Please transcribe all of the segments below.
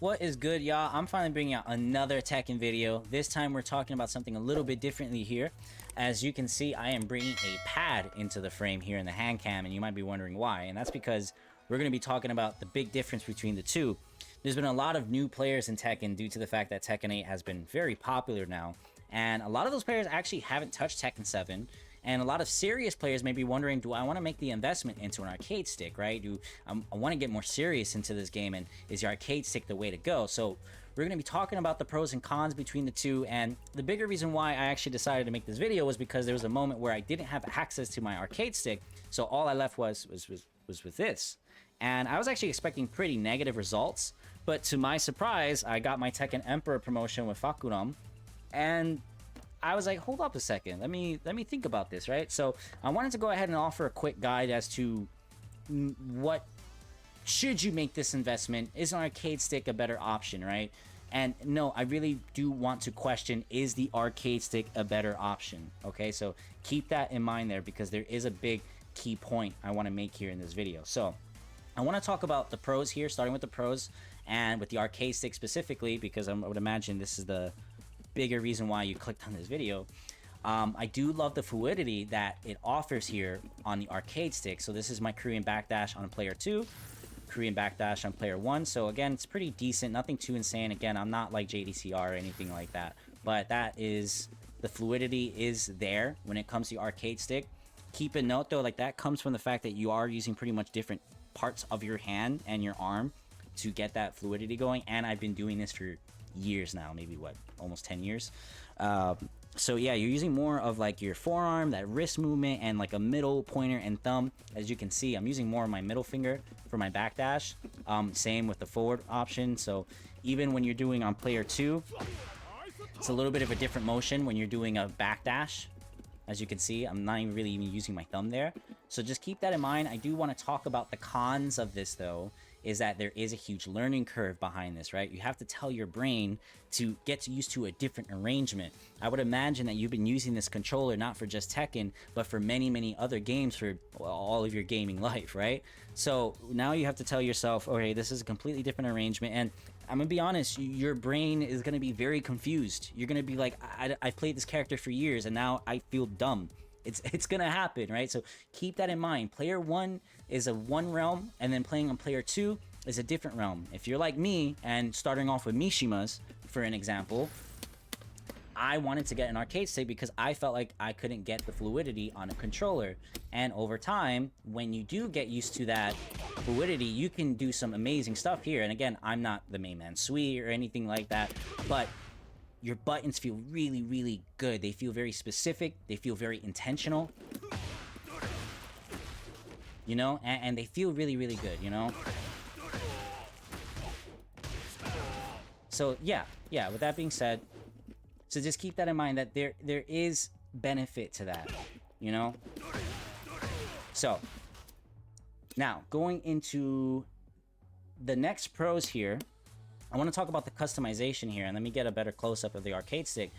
What is good, y'all? I'm finally bringing out another Tekken video. This time we're talking about something a little bit differently here. As you can see, I am bringing a pad into the frame here in the hand cam, and you might be wondering why. And that's because we're going to be talking about the big difference between the two. There's been a lot of new players in Tekken due to the fact that Tekken 8 has been very popular now. And a lot of those players actually haven't touched Tekken 7. And a lot of serious players may be wondering, do I want to make the investment into an arcade stick, right? I want to get more serious into this game, and is the arcade stick the way to go? So we're going to be talking about the pros and cons between the two, and the bigger reason why I actually decided to make this video was because there was a moment where I didn't have access to my arcade stick, so all I left was with this. And I was actually expecting pretty negative results, but to my surprise, I got my Tekken Emperor promotion with Fakuram, and I was like, hold up a second, let me think about this, right? So I wanted to go ahead and offer a quick guide as to what should you make this investment. Is an arcade stick a better option, right? And no, I really do want to question, is the arcade stick a better option? Okay, so keep that in mind there, because there is a big key point I want to make here in this video. So I want to talk about the pros here, starting with the pros and with the arcade stick specifically, because I would imagine this is the bigger reason why you clicked on this video. I do love the fluidity that it offers here on the arcade stick. So this is my Korean backdash on player 2, Korean backdash on player 1. So again, it's pretty decent, nothing too insane. Again, I'm not like JDCR or anything like that, but that is, the fluidity is there when it comes to the arcade stick. Keep in note though, like that comes from the fact that you are using pretty much different parts of your hand and your arm to get that fluidity going. And I've been doing this for years now, maybe what, almost 10 years. So yeah, you're using more of like your forearm, that wrist movement, and like a middle pointer and thumb. As you can see, I'm using more of my middle finger for my backdash. Same with the forward option. So even when you're doing on player 2, it's a little bit of a different motion when you're doing a backdash. As you can see, I'm not even really using my thumb there. So just keep that in mind. I do want to talk about the cons of this though, is that there is a huge learning curve behind this, right? You have to tell your brain to get used to a different arrangement. I would imagine that you've been using this controller not for just Tekken, but for many other games for all of your gaming life, right? So now you have to tell yourself, okay, this is a completely different arrangement. And I'm gonna be honest, your brain is gonna be very confused. You're gonna be like, I played this character for years and now I feel dumb. It's gonna happen, right? So keep that in mind. Player 1 is a one realm, and then playing on player 2 is a different realm. If you're like me and starting off with Mishima's, for an example, I wanted to get an arcade stick because I felt like I couldn't get the fluidity on a controller. And over time, when you do get used to that fluidity, you can do some amazing stuff here. And again, I'm not the main man Sui or anything like that, but your buttons feel really good. They feel very specific. They feel very intentional. You know, and they feel really good, you know? So yeah, with that being said, so just keep that in mind, that there is benefit to that, you know? So now going into the next pros here, I want to talk about the customization here, and let me get a better close-up of the arcade stick.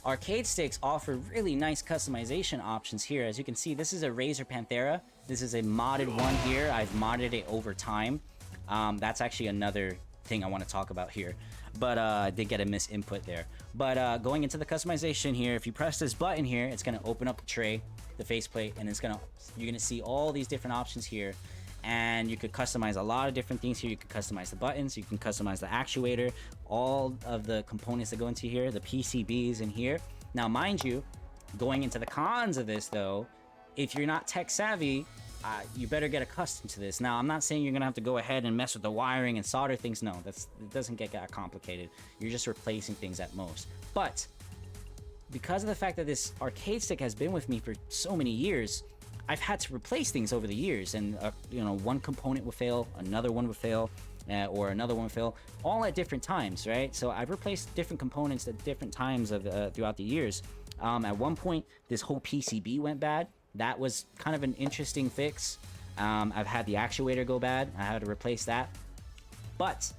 Arcade sticks offer really nice customization options here. As you can see, this is a Razor Panthera. This is a modded one here. I've modded it over time. That's actually another thing I want to talk about here, but I did get a misinput there. But going into the customization here, if you press this button here, it's going to open up the tray, the faceplate, and you're going to see all these different options here. And you could customize a lot of different things here. You can customize the buttons, you can customize the actuator, all of the components that go into here, the PCBs in here. Now, mind you, going into the cons of this though, if you're not tech savvy, you better get accustomed to this. Now, I'm not saying you're gonna have to go ahead and mess with the wiring and solder things. No, it doesn't get that complicated. You're just replacing things at most. But because of the fact that this arcade stick has been with me for so many years, I've had to replace things over the years, and you know, one component will fail, another one will fail, or another one will fail, all at different times, right? So I've replaced different components at different times of throughout the years. At one point, this whole PCB went bad. That was kind of an interesting fix. I've had the actuator go bad. I had to replace that. But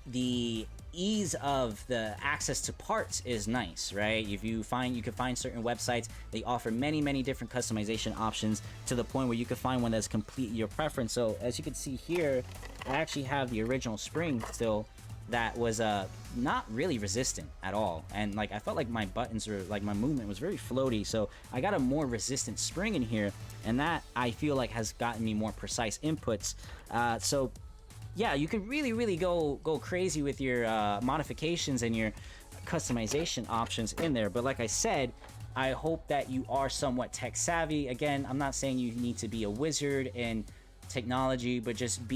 the ease of the access to parts is nice, right? If you can find certain websites, they offer many different customization options to the point where you can find one that's completely your preference. So as you can see here, I actually have the original spring still that was not really resistant at all, and like I felt like my buttons were like my movement was very floaty, so I got a more resistant spring in here, and that I feel like has gotten me more precise inputs. So yeah, you could really go crazy with your modifications and your customization options in there. But like I said, I hope that you are somewhat tech savvy. Again, I'm not saying you need to be a wizard in technology, but just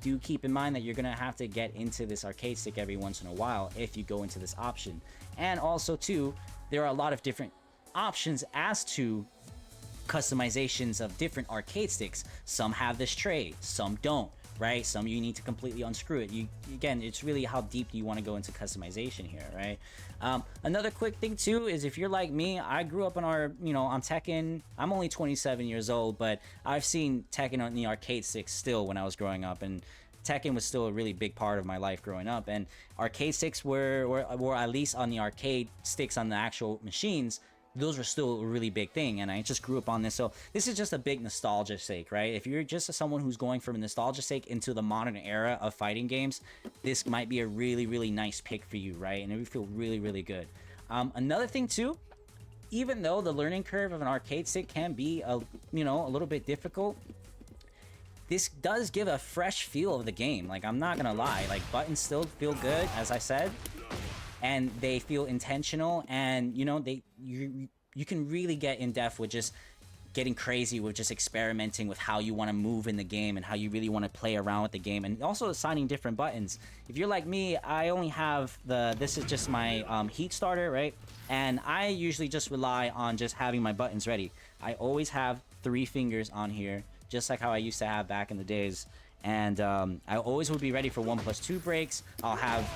do keep in mind that you're gonna have to get into this arcade stick every once in a while if you go into this option. And also too, there are a lot of different options as to customizations of different arcade sticks. Some have this tray, some don't, right? Some you need to completely unscrew it. Again, it's really how deep do you want to go into customization here, right? Another quick thing too is if you're like me, I grew up on on Tekken. I'm only 27 years old, but I've seen Tekken on the arcade sticks still when I was growing up, and Tekken was still a really big part of my life growing up. And arcade sticks were at least on the arcade sticks on the actual machines, those were still a really big thing, and I just grew up on this. So this is just a big nostalgia sake, right? If you're just someone who's going from a nostalgia sake into the modern era of fighting games, this might be a really nice pick for you, right? And it would feel really good. Another thing too, even though the learning curve of an arcade stick can be a little bit difficult, this does give a fresh feel of the game. Like, I'm not gonna lie, like buttons still feel good, as I said, and they feel intentional, and you can really get in depth with just getting crazy with just experimenting with how you want to move in the game and how you really want to play around with the game, and also assigning different buttons. If you're like me, I only have this is just my heat starter, right? And I usually just rely on just having my buttons ready. I always have 3 fingers on here, just like how I used to have back in the days, and I always would be ready for 1+2 breaks. I'll have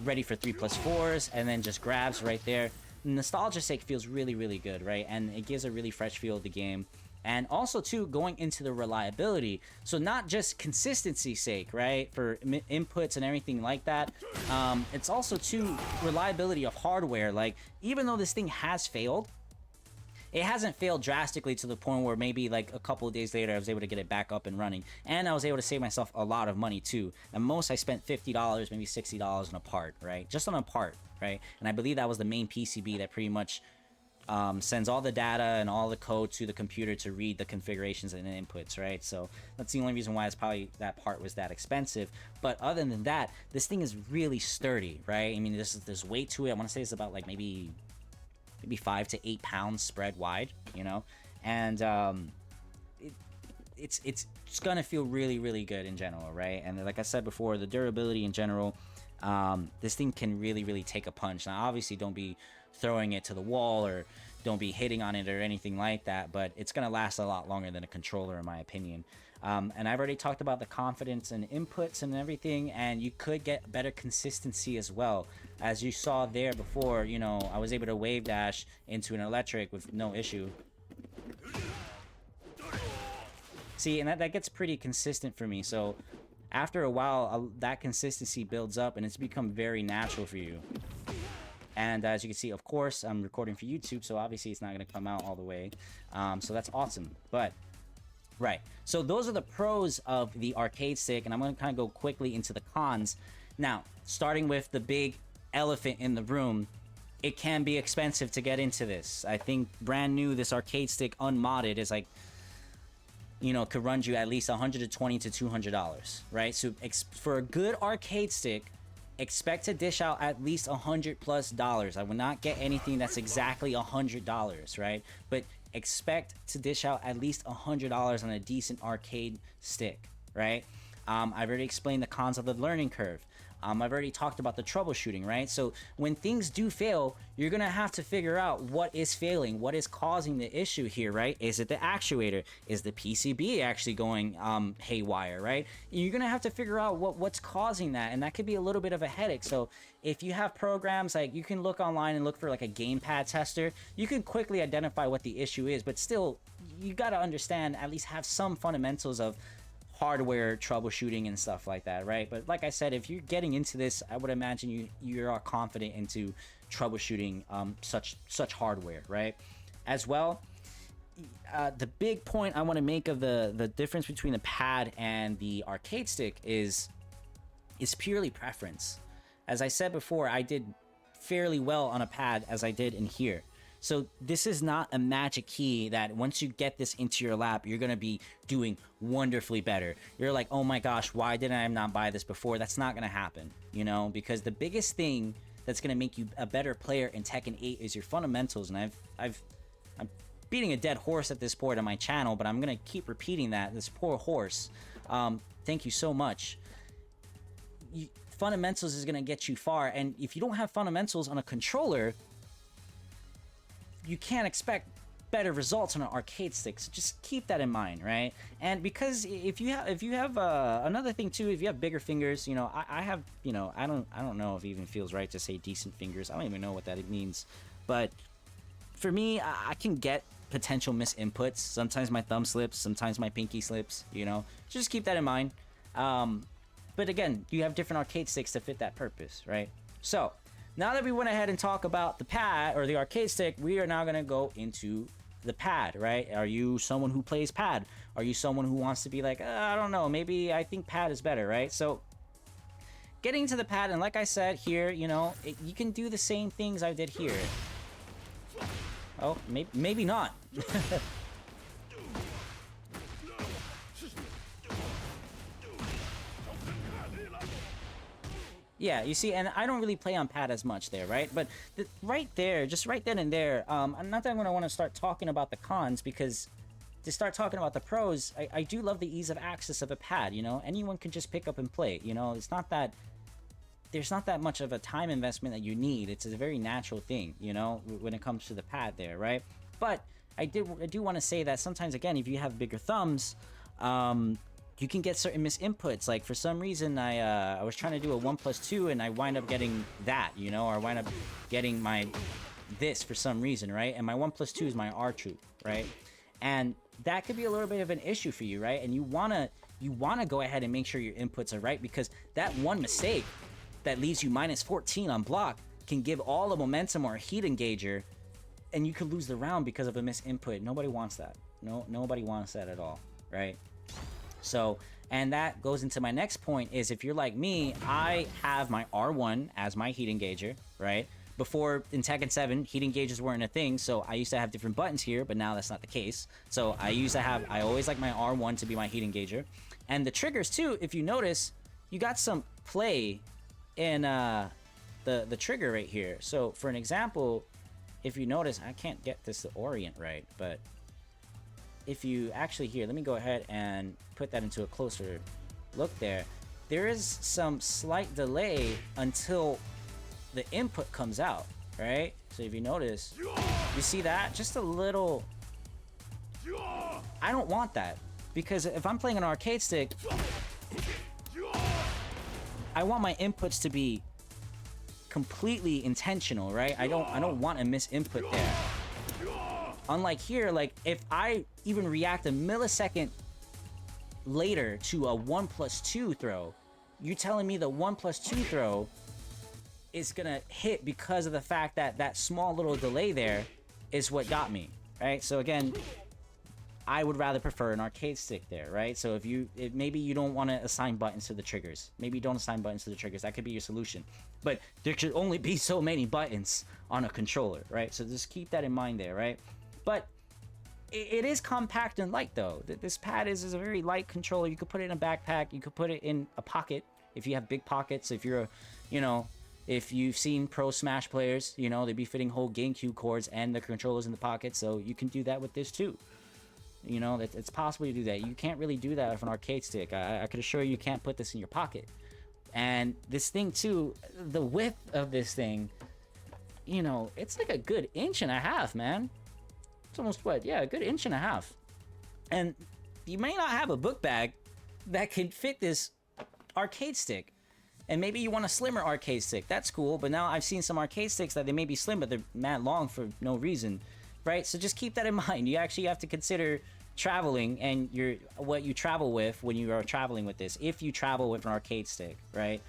ready for 3+4s, and then just grabs right there. Nostalgia sake feels really good, right? And it gives a really fresh feel of the game. And also too, going into the reliability, so not just consistency sake, right, for inputs and everything like that, it's also too reliability of hardware. Like, even though this thing has failed, it hasn't failed drastically to the point where maybe like a couple of days later I was able to get it back up and running, and I was able to save myself a lot of money too. And most I spent $50, maybe $60 on a part, right? Just on a part, right? And I believe that was the main PCB that pretty much sends all the data and all the code to the computer to read the configurations and the inputs, right? So that's the only reason why it's probably that part was that expensive. But other than that, this thing is really sturdy, right? I mean, there's weight to it. I want to say it's about like maybe 5 to 8 pounds spread wide, and it's gonna feel really good in general, right? And like I said before, the durability in general, this thing can really take a punch. Now obviously don't be throwing it to the wall or don't be hitting on it or anything like that, but it's gonna last a lot longer than a controller, in my opinion. And I've already talked about the confidence and inputs and everything, and you could get better consistency as well. As you saw there before, I was able to wave dash into an electric with no issue. See, and that gets pretty consistent for me. So after a while, that consistency builds up and it's become very natural for you. And as you can see, of course, I'm recording for YouTube, so obviously it's not going to come out all the way. So that's awesome. But right, so those are the pros of the arcade stick, and I'm going to kind of go quickly into the cons. Now, starting with the big elephant in the room, it can be expensive to get into this. I think brand new, this arcade stick unmodded is like, could run you at least $120 to $200, right? So for a good arcade stick, expect to dish out at least $100+. I will not get anything that's exactly $100, right? But expect to dish out at least $100 on a decent arcade stick, right? I've already explained the cons of the learning curve. I've already talked about the troubleshooting, right? So when things do fail, you're gonna have to figure out what is failing, what is causing the issue here, right? Is it the actuator? Is the PCB actually going haywire, right? You're gonna have to figure out what's causing that, and that could be a little bit of a headache. So if you have programs, like you can look online and look for like a gamepad tester, you can quickly identify what the issue is, but still, you gotta understand, at least have some fundamentals of hardware troubleshooting and stuff like that, right? But like I said, if you're getting into this, I would imagine you are confident into troubleshooting such hardware, right? As well, the big point I want to make of the difference between the pad and the arcade stick is purely preference. As I said before, I did fairly well on a pad as I did in here. So this is not a magic key that once you get this into your lap, you're going to be doing wonderfully better. You're like, oh my gosh, why didn't I not buy this before? That's not going to happen, you know, because the biggest thing that's going to make you a better player in Tekken 8 is your fundamentals. And I'm beating a dead horse at this point on my channel, but I'm going to keep repeating that. This poor horse. Thank you so much. Fundamentals is going to get you far. And if you don't have fundamentals on a controller, you can't expect better results on an arcade stick. So just keep that in mind, right? And because if you have another thing too, if you have bigger fingers, you know, I have, you know, I don't know if it even feels right to say decent fingers. I don't even know what that means, but for me, I can get potential misinputs. Sometimes my thumb slips, sometimes my pinky slips, you know. Just keep that in mind. But again, you have different arcade sticks to fit that purpose, right? So now that we went ahead and talked about the pad or the arcade stick, we are now going to go into the pad, right? Are you someone who plays pad? Are you someone who wants to be like, I don't know, maybe I think pad is better, right? So getting to the pad, and like I said here, you know, you can do the same things I did here. Oh, maybe not. Yeah, you see, and I don't really play on pad as much there, right? But right there, just right then and there, not that I'm going to want to start talking about the cons, because to start talking about the pros, I do love the ease of access of a pad, you know? Anyone can just pick up and play, you know? It's not that... There's not that much of a time investment that you need. It's a very natural thing, you know, when it comes to the pad there, right? But I do want to say that sometimes, again, if you have bigger thumbs, you can get certain misinputs. Like for some reason, I was trying to do a 1+2 and I wind up getting that, you know, or I wind up getting this for some reason, right? And my 1+2 is my R troop, right? And that could be a little bit of an issue for you, right? And you wanna go ahead and make sure your inputs are right, because that one mistake that leaves you -14 on block can give all the momentum or a heat engager, and you could lose the round because of a misinput. Nobody wants that. Nobody wants that at all, right? So, and that goes into my next point, is if you're like me, I have my R1 as my heat engager, right? Before, in Tekken 7, heat engagers weren't a thing, so I used to have different buttons here, but now that's not the case. So I always like my R1 to be my heat engager. And the triggers too, if you notice, you got some play in the trigger right here. So for an example, if you notice, I can't get this to orient right, but if you actually here, let me go ahead and put that into a closer look there. There is some slight delay until the input comes out, right? So if you notice, you see that? Just a little... I don't want that, because if I'm playing an arcade stick, I want my inputs to be completely intentional, right? I don't want a misinput there. Unlike here, like if I even react a millisecond later to a 1+2 throw, you're telling me the 1+2 throw is gonna hit because of the fact that that small little delay there is what got me, right? So again, I would rather prefer an arcade stick there, right? So if maybe you don't want to assign buttons to the triggers. Maybe you don't assign buttons to the triggers. That could be your solution. But there should only be so many buttons on a controller, right? So just keep that in mind there, right? But it is compact and light, though. This pad is a very light controller. You could put it in a backpack. You could put it in a pocket if you have big pockets. If you're, if you've seen pro Smash players, they'd be fitting whole GameCube cords and the controllers in the pocket. So you can do that with this too. It's possible to do that. You can't really do that with an arcade stick. I could assure you can't put this in your pocket. And this thing too, the width of this thing, it's like a good 1.5 inches, man. It's almost what? Yeah, a good 1.5 inches. And you may not have a book bag that can fit this arcade stick. And maybe you want a slimmer arcade stick. That's cool, but now I've seen some arcade sticks that they may be slim, but they're mad long for no reason. Right, so just keep that in mind. You actually have to consider traveling and what you travel with when you are traveling with this. If you travel with an arcade stick, right?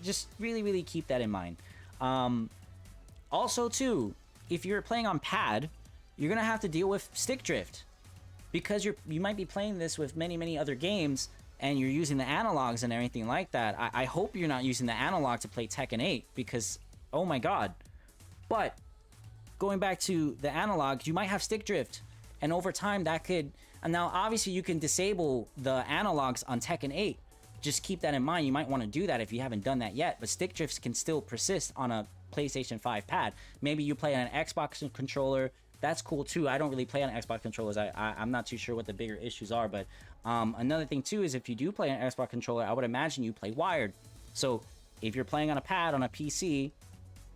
Just really, really keep that in mind. Also, too, if you're playing on pad, you're gonna have to deal with stick drift because you might be playing this with many other games and you're using the analogs and everything like that. I hope you're not using the analog to play Tekken 8 because, oh my god. But going back to the analog, you might have stick drift, and over time that could, and now obviously you can disable the analogs on Tekken 8. Just keep that in mind. You might want to do that if you haven't done that yet, but stick drifts can still persist on a PlayStation 5 pad. Maybe you play on an Xbox controller. That's cool too. I don't really play on Xbox controllers. I'm not too sure what the bigger issues are, but another thing too is if you do play on an Xbox controller, I would imagine you play wired. So if you're playing on a pad on a PC,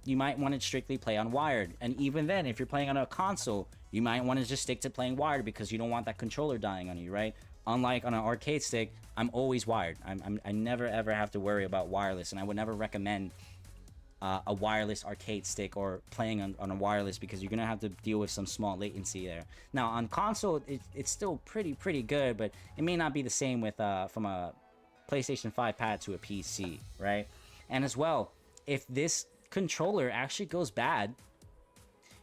you might want to strictly play on wired. And even then, if you're playing on a console, you might want to just stick to playing wired because you don't want that controller dying on you, right? Unlike on an arcade stick, I'm always wired. I never ever have to worry about wireless, and I would never recommend a wireless arcade stick or playing on a wireless because you're gonna have to deal with some small latency there. Now on console, it's still pretty good, but it may not be the same with from a PlayStation 5 pad to a PC, right? And as well, if this controller actually goes bad,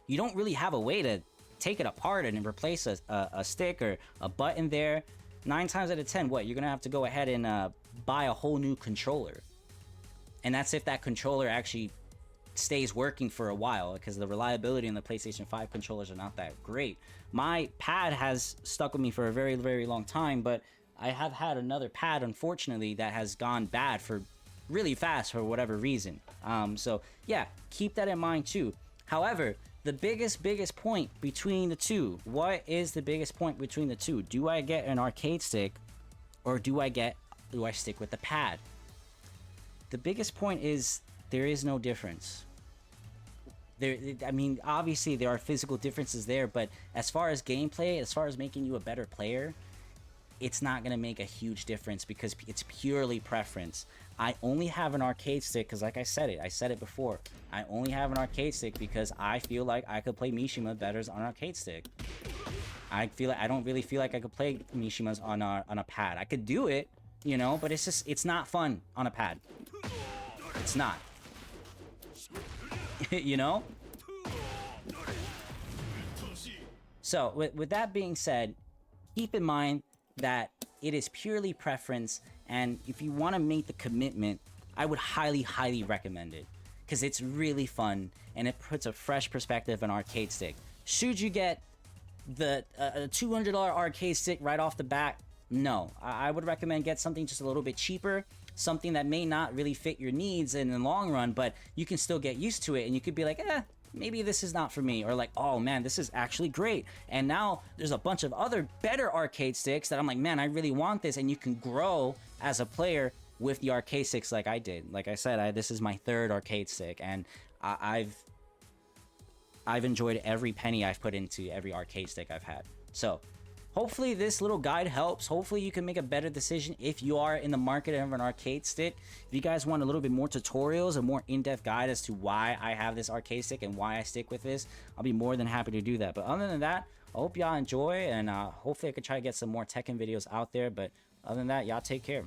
you don't really have a way to take it apart and replace a stick or a button there. 9 times out of 10, what, you're gonna have to go ahead and buy a whole new controller. And that's if that controller actually stays working for a while, because the reliability in the PlayStation 5 controllers are not that great. My pad has stuck with me for a very long time, but I have had another pad, unfortunately, that has gone bad for really fast for whatever reason. So yeah, keep that in mind too. However, the biggest point between the two, what is the biggest point between the two? Do I get an arcade stick or do I stick with the pad? The biggest point is there is no difference. I mean, obviously there are physical differences there, but as far as gameplay, as far as making you a better player, it's not going to make a huge difference because it's purely preference. I only have an arcade stick because, like I said it before. I only have an arcade stick because I feel like I could play Mishima better on an arcade stick. I don't really feel like I could play Mishimas on a pad. I could do it, you know, but it's not fun on a pad. It's not. You know? So, with that being said, keep in mind that it is purely preference, and if you want to make the commitment, I would highly recommend it because it's really fun and it puts a fresh perspective on arcade stick. Should you get the $200 arcade stick right off the bat? No, I would recommend get something just a little bit cheaper, something that may not really fit your needs in the long run, but you can still get used to it and you could be like, maybe this is not for me, or like, oh man, this is actually great. And now there's a bunch of other better arcade sticks that I'm like, man, I really want this. And you can grow as a player with the arcade sticks like I did. Like I said, this is my 3rd arcade stick, and I've enjoyed every penny I've put into every arcade stick I've had. So hopefully this little guide helps. Hopefully you can make a better decision if you are in the market of an arcade stick. If you guys want a little bit more tutorials, a more in-depth guide as to why I have this arcade stick and why I stick with this, I'll be more than happy to do that. But other than that, I hope y'all enjoy, and hopefully I could try to get some more Tekken videos out there. But other than that, y'all take care.